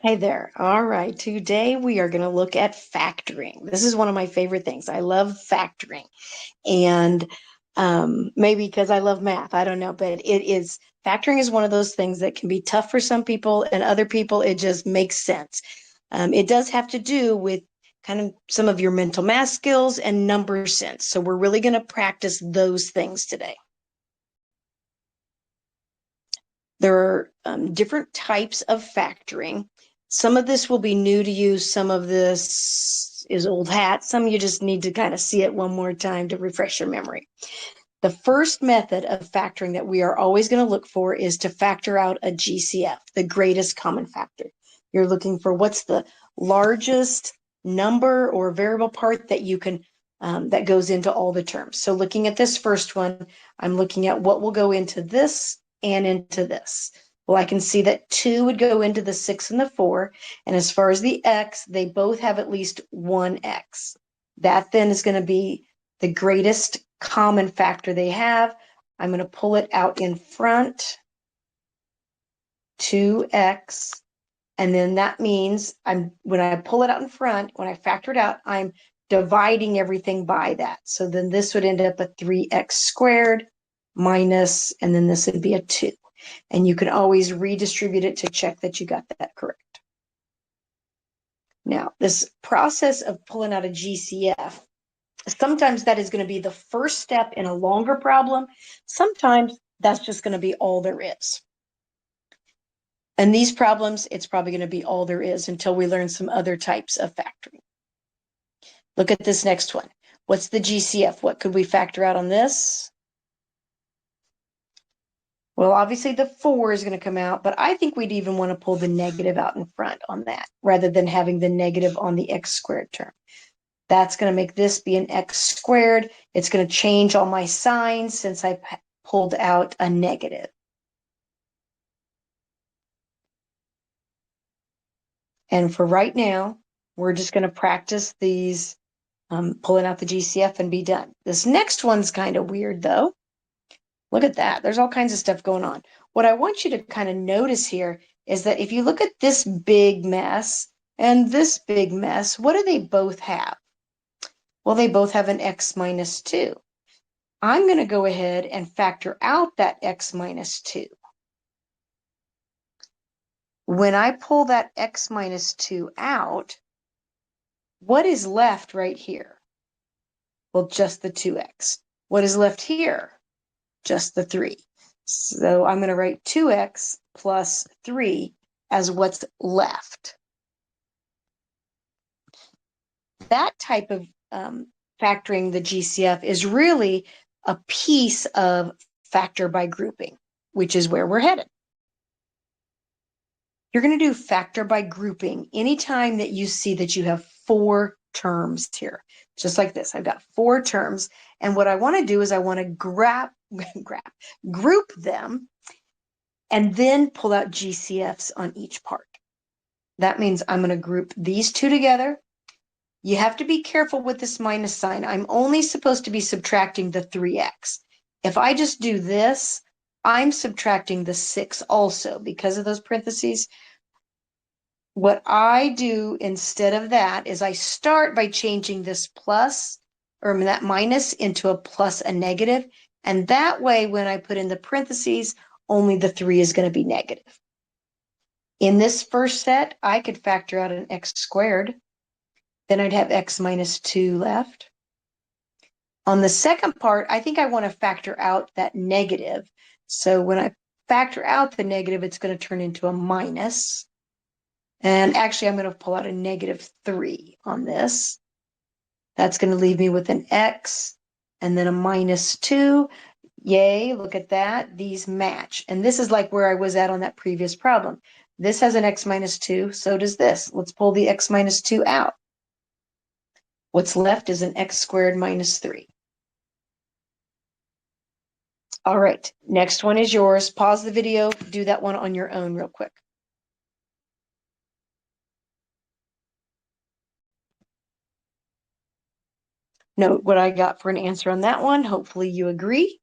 Hey there. All right. Today we are going to look at factoring. This is one of my favorite things. I love factoring. And maybe because I love math, I don't know, but factoring is one of those things that can be tough for some people and other people, it just makes sense. It does have to do with kind of some of your mental math skills and number sense. So we're really going to practice those things today. There are different types of factoring. Some of this will be new to you. Some of this is old hat. Some you just need to kind of see it one more time to refresh your memory. The first method of factoring that we are always going to look for is to factor out a GCF, the greatest common factor. You're looking for what's the largest number or variable part that you can that goes into all the terms. So looking at this first one, I'm looking at what will go into this and into this. Well, I can see that 2 would go into the 6 and the 4. And as far as the x, they both have at least one x. That then is going to be the greatest common factor they have. I'm going to pull it out in front, 2x. And then that means when I pull it out in front, when I factor it out, I'm dividing everything by that. So then this would end up a 3x squared minus, and then this would be a 2. And you can always redistribute it to check that you got that correct. Now, this process of pulling out a GCF, sometimes that is going to be the first step in a longer problem. Sometimes that's just going to be all there is. And these problems, it's probably going to be all there is until we learn some other types of factoring. Look at this next one. What's the GCF? What could we factor out on this? Well, obviously the 4 is going to come out, but I think we'd even want to pull the negative out in front on that rather than having the negative on the x squared term. That's going to make this be an x squared. It's going to change all my signs since I pulled out a negative. And for right now, we're just going to practice these, pulling out the GCF and be done. This next one's kind of weird, though. Look at that. There's all kinds of stuff going on. What I want you to kind of notice here is that if you look at this big mess and this big mess, what do they both have? Well, they both have an x minus 2. I'm going to go ahead and factor out that x minus 2. When I pull that x minus 2 out, what is left right here? Well, just the 2x. What is left here? Just the 3. So I'm going to write 2x plus 3 as what's left. That type of factoring the GCF is really a piece of factor by grouping, which is where we're headed. You're going to do factor by grouping anytime that you see that you have 4 terms here, just like this. I've got 4 terms, and what I want to do is I want to group them and then pull out GCFs on each part. That means I'm going to group these 2 together. You have to be careful with this minus sign. I'm only supposed to be subtracting the 3x. If I just do this, I'm subtracting the 6 also because of those parentheses. What I do instead of that is I start by changing this plus, or that minus, into a plus, a negative. And that way, when I put in the parentheses, only the 3 is going to be negative. In this first set, I could factor out an x squared. Then I'd have x minus 2 left. On the second part, I think I want to factor out that negative. So when I factor out the negative, it's going to turn into a minus. And actually, I'm going to pull out a negative 3 on this. That's going to leave me with an x and then a minus 2. Yay, look at that. These match. And this is like where I was at on that previous problem. This has an x minus 2, so does this. Let's pull the x minus 2 out. What's left is an x squared minus 3. All right, next one is yours. Pause the video, do that one on your own real quick. Note what I got for an answer on that one. Hopefully you agree.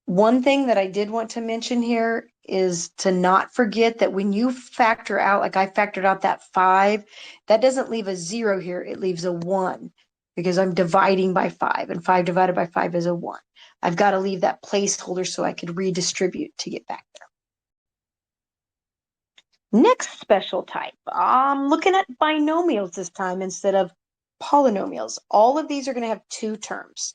One thing that I did want to mention here is to not forget that when you factor out, like I factored out that 5, that doesn't leave a 0 here. It leaves a 1 because I'm dividing by 5, and 5 divided by 5 is a 1. I've got to leave that placeholder so I could redistribute to get back there. Next special type, I'm looking at binomials this time instead of polynomials. All of these are going to have 2 terms.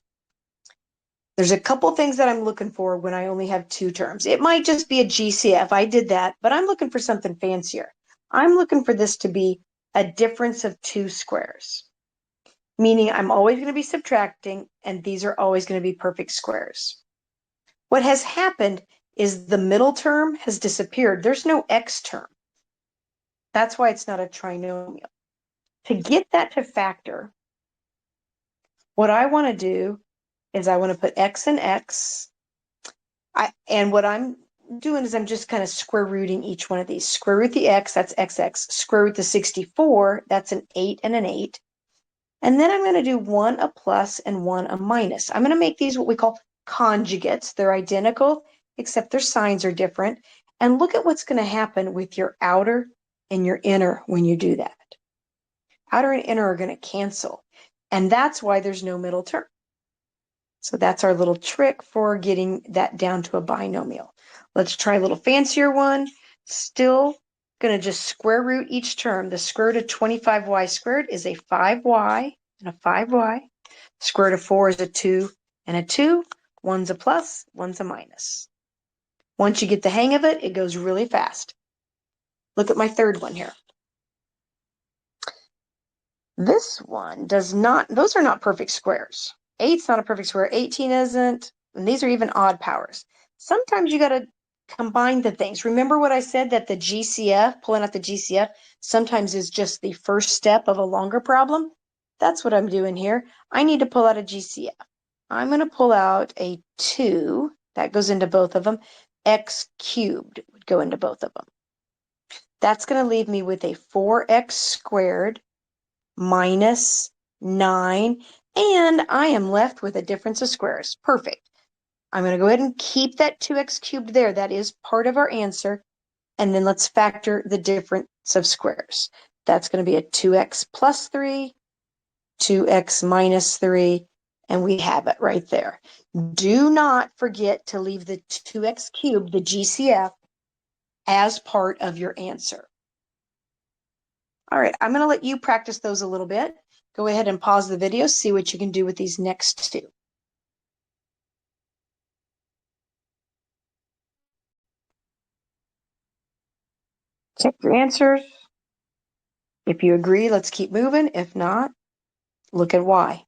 There's a couple things that I'm looking for when I only have 2 terms. It might just be a GCF. I did that, but I'm looking for something fancier. I'm looking for this to be a difference of 2 squares, meaning I'm always going to be subtracting, and these are always going to be perfect squares. What has happened is the middle term has disappeared. There's no x term. That's why it's not a trinomial. To get that to factor, what I want to do is I want to put x and x. And what I'm doing is I'm just kind of square rooting each one of these. Square root the x, that's xx. Square root the 64, that's an 8 and an 8. And then I'm going to do 1 a plus and 1 a minus. I'm going to make these what we call conjugates. They're identical, except their signs are different. And look at what's going to happen with your outer and your inner when you do that. Outer and inner are going to cancel. And that's why there's no middle term. So that's our little trick for getting that down to a binomial. Let's try a little fancier one. Still going to just square root each term. The square root of 25y squared is a 5y and a 5y. Square root of 4 is a 2 and a 2. One's a plus, one's a minus. Once you get the hang of it, it goes really fast. Look at my third one here. This one does not, those are not perfect squares. 8's not a perfect square, 18 isn't, and these are even odd powers. Sometimes you got to combine the things. Remember what I said, that the GCF, pulling out the GCF, sometimes is just the first step of a longer problem? That's what I'm doing here. I need to pull out a GCF. I'm going to pull out a 2, that goes into both of them. X cubed would go into both of them. That's going to leave me with a 4x squared minus 9, and I am left with a difference of squares. Perfect. I'm going to go ahead and keep that 2x cubed there. That is part of our answer. And then let's factor the difference of squares. That's going to be a 2x plus 3, 2x minus 3, and we have it right there. Do not forget to leave the 2x cubed, the GCF, as part of your answer. All right, I'm going to let you practice those a little bit. Go ahead and pause the video, see what you can do with these next 2. Check your answers. If you agree, let's keep moving. If not, look at why.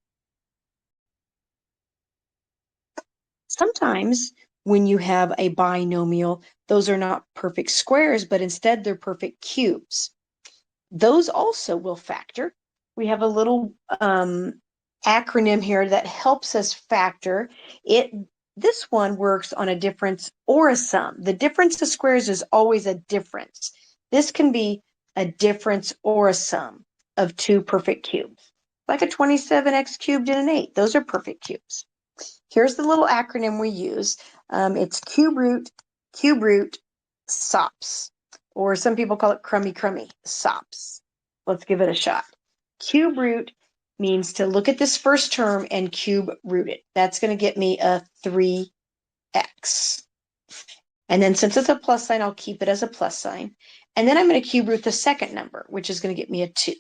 Sometimes when you have a binomial, those are not perfect squares, but instead they're perfect cubes. Those also will factor. We have a little acronym here that helps us factor it. This one works on a difference or a sum. The difference of squares is always a difference. This can be a difference or a sum of 2 perfect cubes, like a 27x cubed and an 8. Those are perfect cubes. Here's the little acronym we use. It's cube root, SOPs, or some people call it crummy, SOPs. Let's give it a shot. Cube root means to look at this first term and cube root it. That's going to get me a 3x. And then since it's a plus sign, I'll keep it as a plus sign. And then I'm going to cube root the second number, which is going to get me a 2.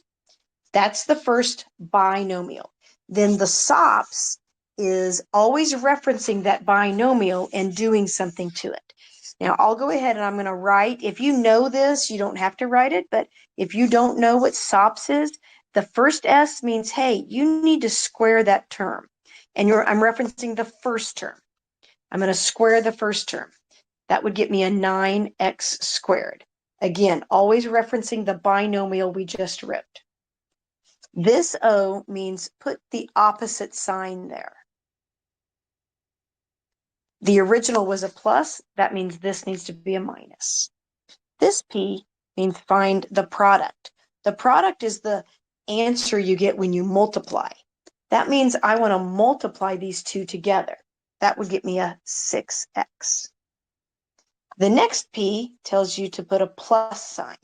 That's the first binomial. Then the SOPs is always referencing that binomial and doing something to it. Now, I'll go ahead and I'm going to write. If you know this, you don't have to write it. But if you don't know what SOPs is, the first S means, hey, you need to square that term. And I'm referencing the first term. I'm going to square the first term. That would get me a 9x squared. Again, always referencing the binomial we just wrote. This O means put the opposite sign there. The original was a plus. That means this needs to be a minus. This P means find the product. The product is the answer you get when you multiply. That means I want to multiply these 2 together. That would get me a 6x. The next P tells you to put a plus sign.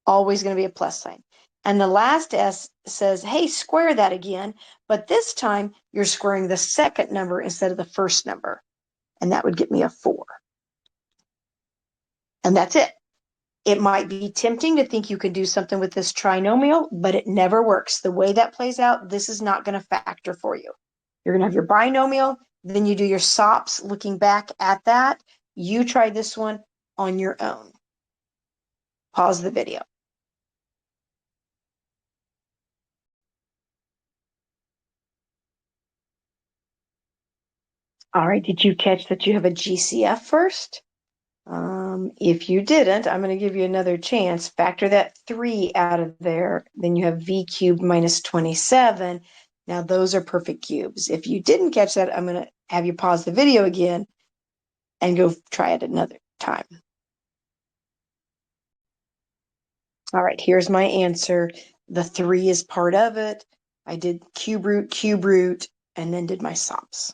Always going to be a plus sign. And the last S says, hey, square that again, but this time you're squaring the second number instead of the first number. And that would get me a 4. And that's it. It might be tempting to think you could do something with this trinomial, but it never works. The way that plays out, this is not going to factor for you. You're going to have your binomial, then you do your SOPs looking back at that. You try this one on your own. Pause the video. All right, did you catch that you have a GCF first? If you didn't, I'm going to give you another chance. Factor that 3 out of there. Then you have v cubed minus 27. Now those are perfect cubes. If you didn't catch that, I'm going to have you pause the video again and go try it another time. All right, here's my answer. The 3 is part of it. I did cube root, and then did my SOPs.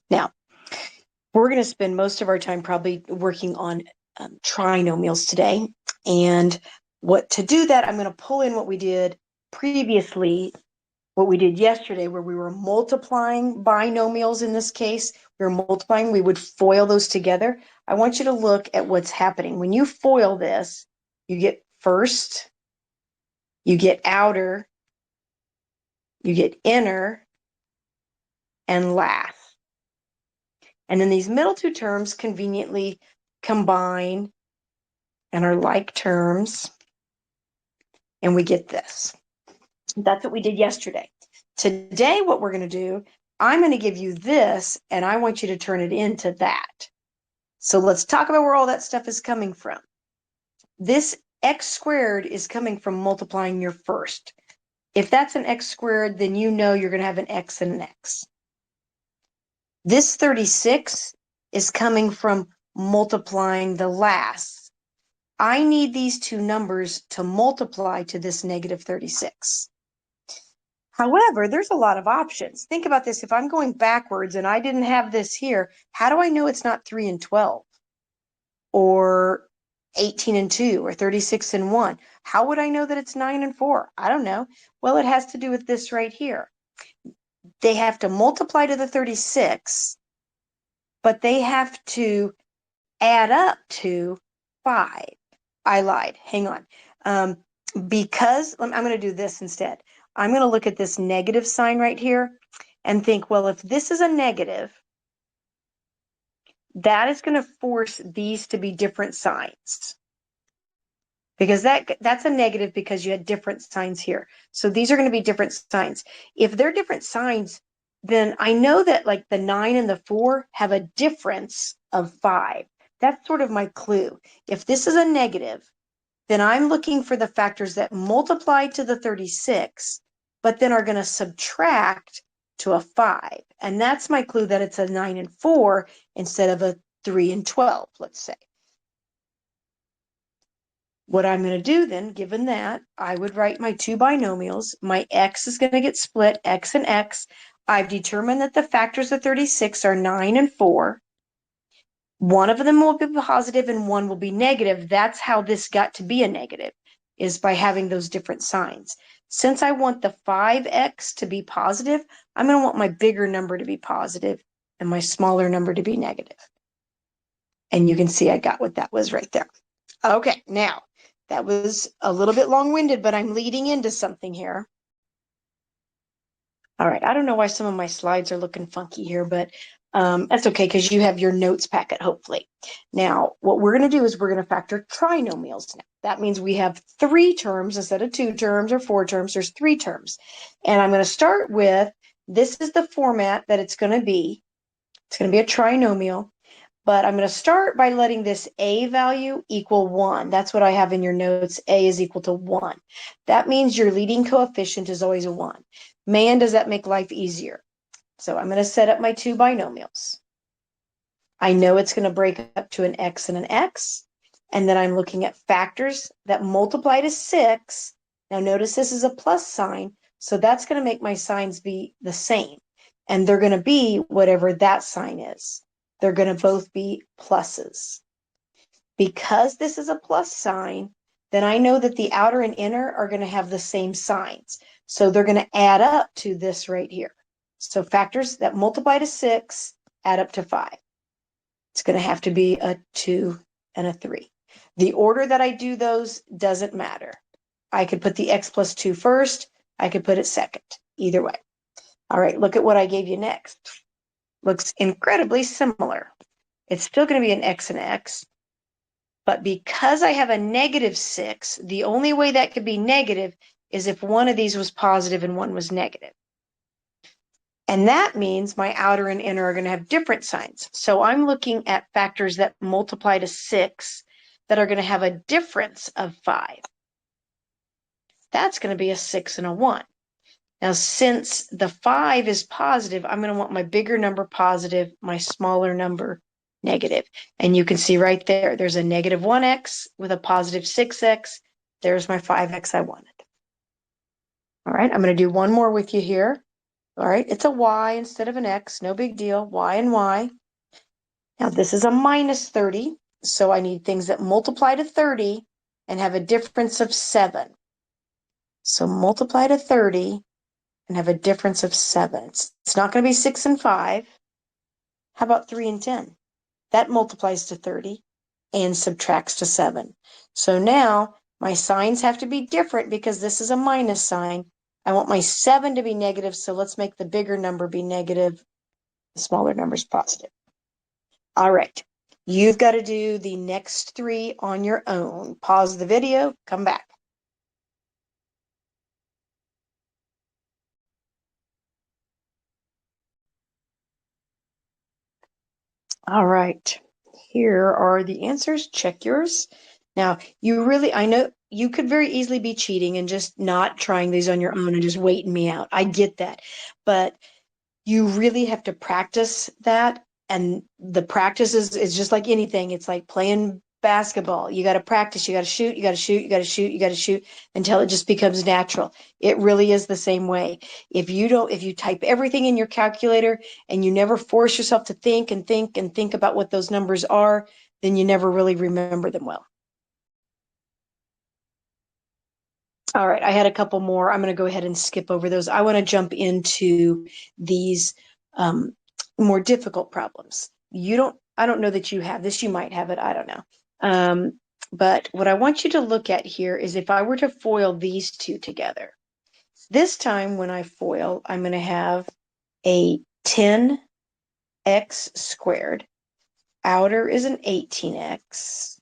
Now, we're going to spend most of our time probably working on trinomials today. And what to do that, I'm going to pull in what we did previously, what we did yesterday, where we were multiplying binomials in this case. We were multiplying, we would FOIL those together. I want you to look at what's happening. When you FOIL this, you get first, you get outer, you get inner, and last. And then these middle two terms conveniently combine and are like terms, and we get this. That's what we did yesterday. Today, what we're going to do, I'm going to give you this, and I want you to turn it into that. So let's talk about where all that stuff is coming from. This x squared is coming from multiplying your first. If that's an x squared, then you know you're going to have an x and an x. This 36 is coming from multiplying the last. I need these two numbers to multiply to this negative 36. However, there's a lot of options. Think about this. If I'm going backwards and I didn't have this here, how do I know it's not 3 and 12? Or 18 and 2? Or 36 and 1? How would I know that it's 9 and 4? I don't know. Well, it has to do with this right here. They have to multiply to the 36, but they have to add up to 5. I lied. Hang on. Because I'm going to do this instead. I'm going to look at this negative sign right here and think, well, if this is a negative, that is going to force these to be different signs. Because that's a negative because you had different signs here. So these are going to be different signs. If they're different signs, then I know that like the 9 and the 4 have a difference of 5. That's sort of my clue. If this is a negative, then I'm looking for the factors that multiply to the 36, but then are going to subtract to a 5. And that's my clue that it's a 9 and 4 instead of a 3 and 12, let's say. What I'm going to do then, given that, I would write my two binomials. My x is going to get split, x and x. I've determined that the factors of 36 are 9 and 4. One of them will be positive and one will be negative. That's how this got to be a negative, is by having those different signs. Since I want the 5x to be positive, I'm going to want my bigger number to be positive and my smaller number to be negative. And you can see I got what that was right there. Okay, now, that was a little bit long-winded, but I'm leading into something here. All right, I don't know why some of my slides are looking funky here, but that's okay because you have your notes packet, hopefully. Now, what we're going to do is we're going to factor trinomials now. That means we have 3 terms instead of 2 terms or 4 terms. There's 3 terms. And I'm going to start with, this is the format that it's going to be. It's going to be a trinomial. But I'm going to start by letting this a value equal 1. That's what I have in your notes. A is equal to 1. That means your leading coefficient is always a 1. Man, does that make life easier. So I'm going to set up my 2 binomials. I know it's going to break up to an x and an x. And then I'm looking at factors that multiply to 6. Now notice this is a plus sign. So that's going to make my signs be the same. and they're going to be whatever that sign is. They're going to both be pluses. Because this is a plus sign, then I know that the outer and inner are going to have the same signs. So they're going to add up to this right here. So factors that multiply to 6 add up to 5. It's going to have to be a 2 and a 3. The order that I do those doesn't matter. I could put the x plus 2 first. I could put it second. Either way. All right, look at what I gave you next. Looks incredibly similar. It's still going to be an x and x. But because I have a negative 6, the only way that could be negative is if one of these was positive and one was negative. And that means my outer and inner are going to have different signs. So I'm looking at factors that multiply to 6 that are going to have a difference of 5. That's going to be a 6 and a 1. Now, since the 5 is positive, I'm going to want my bigger number positive, my smaller number negative. And you can see right there, there's a negative 1x with a positive 6x. There's my 5x I wanted. All right, I'm going to do one more with you here. All right, it's a y instead of an x, no big deal, y and y. Now this is a minus 30, so I need things that multiply to 30 and have a difference of 7. So multiply to 30 and have a difference of 7. It's not going to be 6 and 5. How about 3 and 10? That multiplies to 30 and subtracts to 7. So now my signs have to be different because this is a minus sign. I want my 7 to be negative, so let's make the bigger number be negative, the smaller number is positive. All right, you've got to do the next 3 on your own. Pause the video, come back. All right, here are the answers. Check yours. Now, I know you could very easily be cheating and just not trying these on your own and just waiting me out. I get that. But you really have to practice that. And the practice is just like anything. It's like playing basketball. You got to practice. You got to shoot. You got to shoot. You got to shoot. You got to shoot until it just becomes natural. It really is the same way. If you type everything in your calculator and you never force yourself to think and think and think about what those numbers are, then you never really remember them well. All right, I had a couple more. I'm going to go ahead and skip over those. I want to jump into these more difficult problems. I don't know that you have this. You might have it. I don't know. But what I want you to look at here is if I were to FOIL these two together. This time when I FOIL, I'm going to have a 10x squared. Outer is an 18x.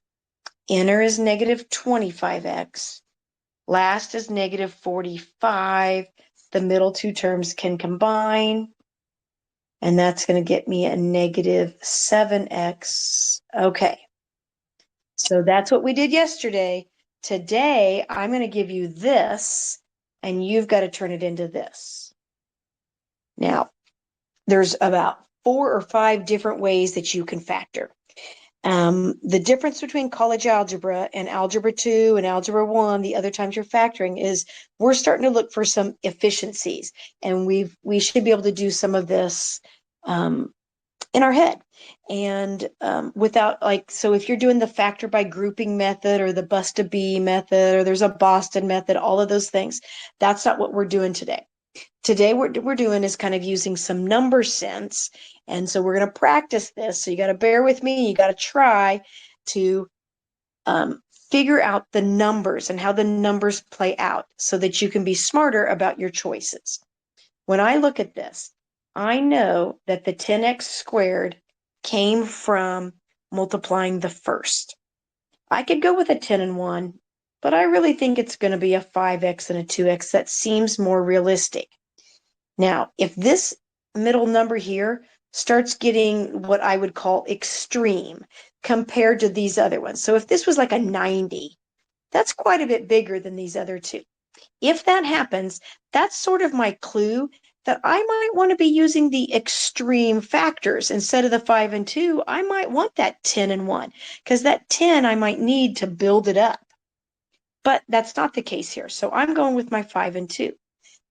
Inner is negative 25x. Last is negative 45. The middle two terms can combine. And that's going to get me a negative 7x. Okay. So that's what we did yesterday. Today, I'm going to give you this, and you've got to turn it into this. Now, there's about 4 or 5 different ways that you can factor. The difference between college algebra and algebra 2 and algebra 1, the other times you're factoring, is we're starting to look for some efficiencies, and we should be able to do some of this in our head. And without so if you're doing the factor by grouping method or the bus to B method, or there's a Boston method, all of those things, that's not what we're doing today. Today, what we're doing is kind of using some number sense. And so we're going to practice this. So you got to bear with me. You got to try to figure out the numbers and how the numbers play out so that you can be smarter about your choices. When I look at this, I know that the 10x squared came from multiplying the first. I could go with a 10 and 1, but I really think it's going to be a 5x and a 2x. That seems more realistic. Now, if this middle number here starts getting what I would call extreme compared to these other ones. So if this was like a 90, that's quite a bit bigger than these other two. If that happens, that's sort of my clue that I might want to be using the extreme factors instead of the 5 and 2. I might want that 10 and 1 because that 10 I might need to build it up. But that's not the case here. So I'm going with my 5 and 2.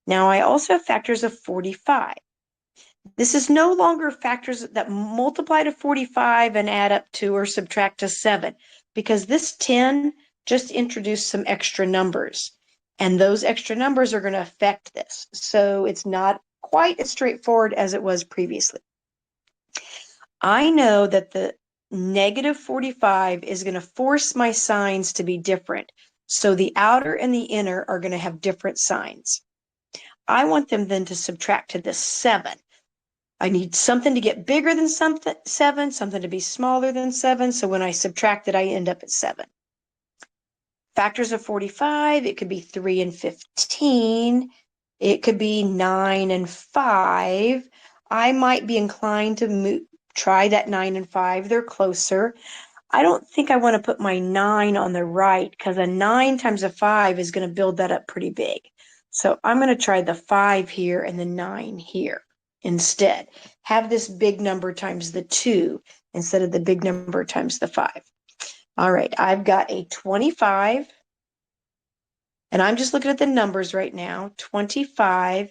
Now I also have factors of 45. This is no longer factors that multiply to 45 and add up to or subtract to 7, because this 10 just introduced some extra numbers, and those extra numbers are going to affect this. So it's not quite as straightforward as it was previously. I know that the negative 45 is going to force my signs to be different. So the outer and the inner are going to have different signs. I want them then to subtract to the 7. I need something to get bigger than 7, something to be smaller than 7. So when I subtract it, I end up at 7. Factors of 45, it could be 3 and 15. It could be 9 and 5. I might be inclined to try that 9 and 5. They're closer. I don't think I want to put my 9 on the right, because a 9 times a 5 is going to build that up pretty big. So I'm going to try the 5 here and the 9 here instead. Have this big number times the 2 instead of the big number times the 5. All right, I've got a 25, and I'm just looking at the numbers right now, 25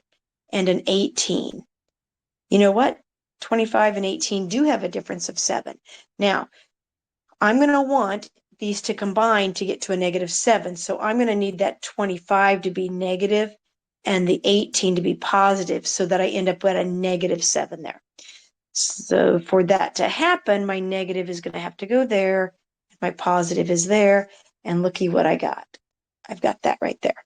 and an 18. You know what? 25 and 18 do have a difference of 7. Now, I'm going to want these to combine to get to a negative 7. So I'm going to need that 25 to be negative and the 18 to be positive, so that I end up at a negative 7 there. So for that to happen, my negative is going to have to go there. My positive is there. And looky what I got. I've got that right there.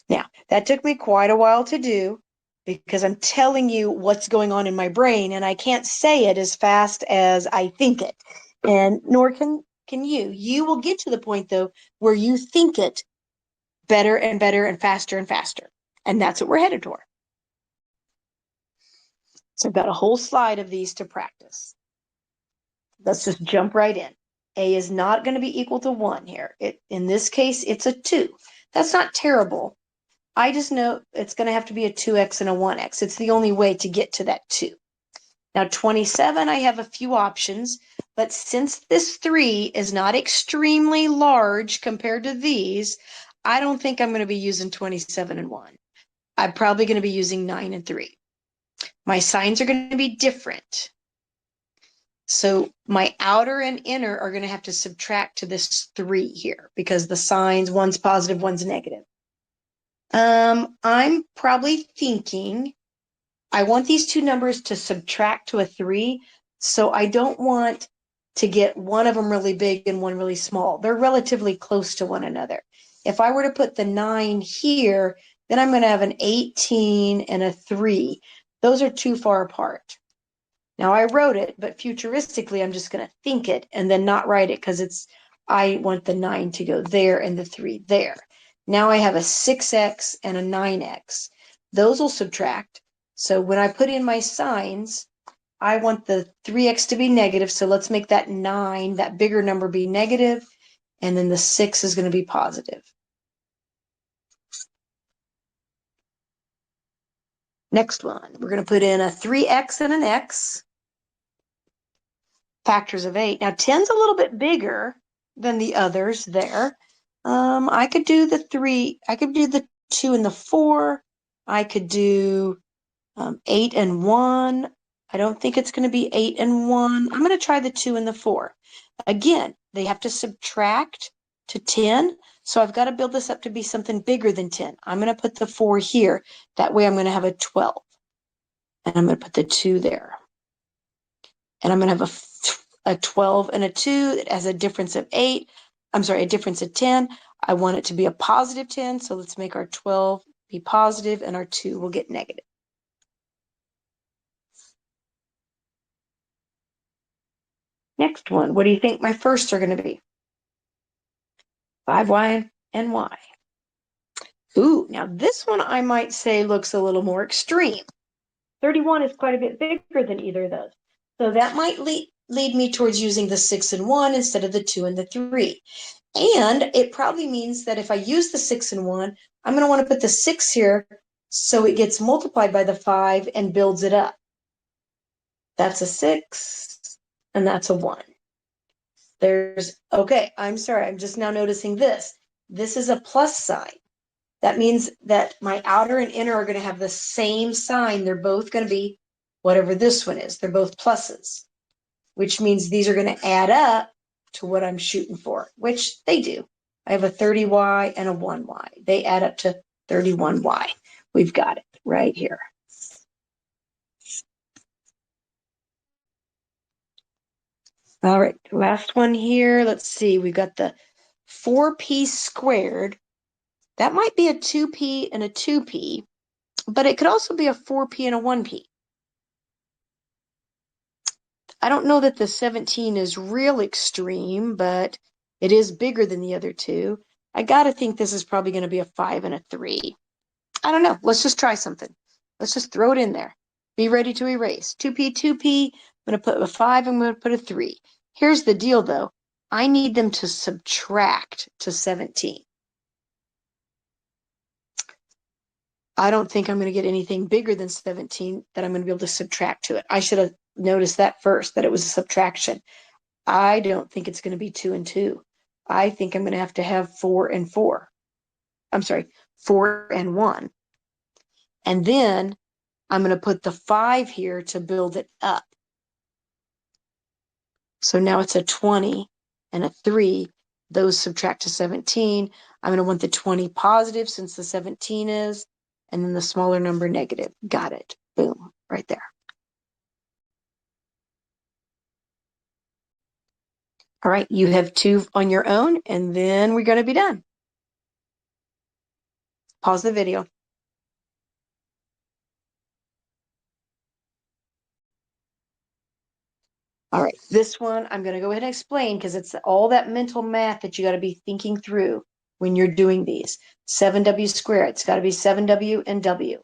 Now, that took me quite a while to do, because I'm telling you what's going on in my brain, and I can't say it as fast as I think it. And nor can you. You will get to the point, though, where you think it better and better and faster and faster. And that's what we're headed toward. So I've got a whole slide of these to practice. Let's just jump right in. A is not going to be equal to 1 here. In this case, it's a 2. That's not terrible. I just know it's going to have to be a 2x and a 1x. It's the only way to get to that 2. Now, 27, I have a few options, but since this 3 is not extremely large compared to these, I don't think I'm going to be using 27 and 1. I'm probably going to be using 9 and 3. My signs are going to be different. So my outer and inner are going to have to subtract to this 3 here, because the signs, one's positive, one's negative. I'm probably thinking I want these two numbers to subtract to a 3, so I don't want to get one of them really big and one really small. They're relatively close to one another. If I were to put the 9 here, then I'm going to have an 18 and a 3. Those are too far apart. Now I wrote it, but futuristically, I'm just going to think it and then not write it, because I want the 9 to go there and the 3 there. Now I have a 6x and a 9x. Those will subtract. So when I put in my signs, I want the 3x to be negative. So let's make that 9, that bigger number, be negative, and then the 6 is going to be positive. Next one, we're going to put in a 3x and an x. Factors of 8. Now 10's a little bit bigger than the others there. I could do the 3, I could do the 2 and the 4. I could do 8 and 1. I don't think it's going to be 8 and 1. I'm going to try the 2 and the 4. Again, they have to subtract to 10. So I've got to build this up to be something bigger than 10. I'm going to put the 4 here. That way I'm going to have a 12. And I'm going to put the 2 there. And I'm going to have a 12 and a 2 that has a difference of 8. I'm sorry, a difference of 10. I want it to be a positive 10. So let's make our 12 be positive and our 2 will get negative. Next one, what do you think my firsts are going to be? 5y and y. Ooh, now this one I might say looks a little more extreme. 31 is quite a bit bigger than either of those. So that might lead me towards using the 6 and 1 instead of the 2 and the 3. And it probably means that if I use the 6 and 1, I'm going to want to put the 6 here so it gets multiplied by the 5 and builds it up. That's a 6, and that's a 1. Okay, I'm sorry, I'm just now noticing this. This is a plus sign. That means that my outer and inner are going to have the same sign. They're both going to be whatever this one is. They're both pluses, which means these are going to add up to what I'm shooting for, which they do. I have a 30y and a 1y. They add up to 31y. We've got it right here. All right, last one here. Let's see. We've got the 4p squared. That might be a 2p and a 2p, but it could also be a 4p and a 1p. I don't know that the 17 is real extreme, but it is bigger than the other two. I got to think this is probably going to be a 5 and a 3. I don't know. Let's just try something. Let's just throw it in there. Be ready to erase. 2p, 2p. I'm going to put a 5. I'm going to put a 3. Here's the deal, though. I need them to subtract to 17. I don't think I'm going to get anything bigger than 17 that I'm going to be able to subtract to it. I should have noticed that first, that it was a subtraction. I don't think it's going to be 2 and 2. I think I'm going to have 4 and 4. I'm sorry, 4 and 1. And then I'm going to put the 5 here to build it up. So now it's a 20 and a 3. Those subtract to 17. I'm going to want the 20 positive since the 17 is, and then the smaller number negative. Got it. Boom, right there. All right, you have 2 on your own, and then we're going to be done. Pause the video. All right, this one I'm going to go ahead and explain because it's all that mental math that you got to be thinking through when you're doing these. 7w squared, it's got to be 7w and w.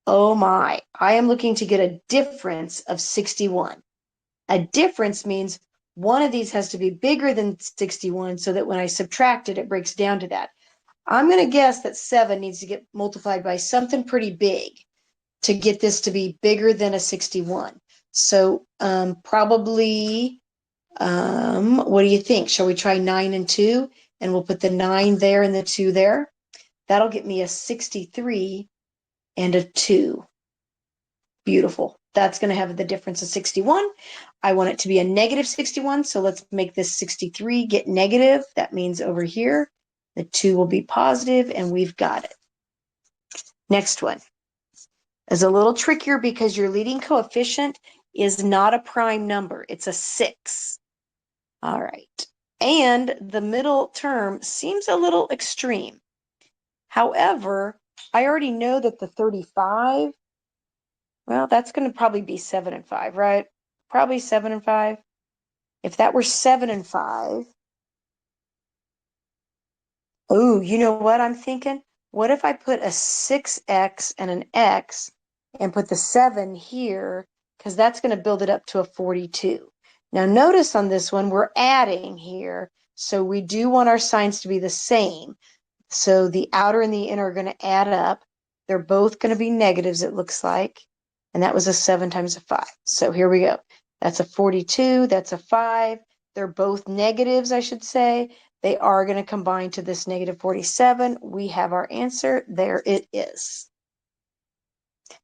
Oh my, I am looking to get a difference of 61. A difference means one of these has to be bigger than 61 so that when I subtract it, it breaks down to that. I'm going to guess that 7 needs to get multiplied by something pretty big to get this to be bigger than a 61. So probably, what do you think? Shall we try 9 and 2? And we'll put the 9 there and the 2 there. That'll get me a 63 and a 2. Beautiful. That's going to have the difference of 61. I want it to be a negative 61, so let's make this 63 get negative. That means over here, the 2 will be positive, and we've got it. Next one is a little trickier because your leading coefficient is not a prime number. It's a 6. All right. And the middle term seems a little extreme. However, I already know that the 35, well, that's going to probably be 7 and 5, right? Probably 7 and 5. If that were 7 and 5, oh, you know what I'm thinking? What if I put a 6x and an x and put the 7 here? Because that's going to build it up to a 42. Now notice on this one, we're adding here. So we do want our signs to be the same. So the outer and the inner are going to add up. They're both going to be negatives, it looks like. And that was a 7 times a 5. So here we go. That's a 42. That's a 5. They're both negatives, I should say. They are going to combine to this negative 47. We have our answer. There it is.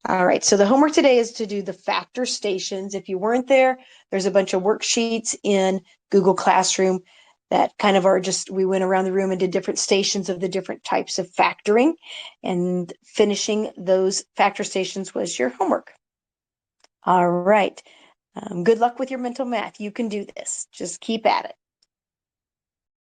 All right, so the homework today is to do the factor stations. If you weren't there, there's a bunch of worksheets in Google Classroom that kind of are just, we went around the room and did different stations of the different types of factoring, and finishing those factor stations was your homework. All right, good luck with your mental math. You can do this. Just keep at it.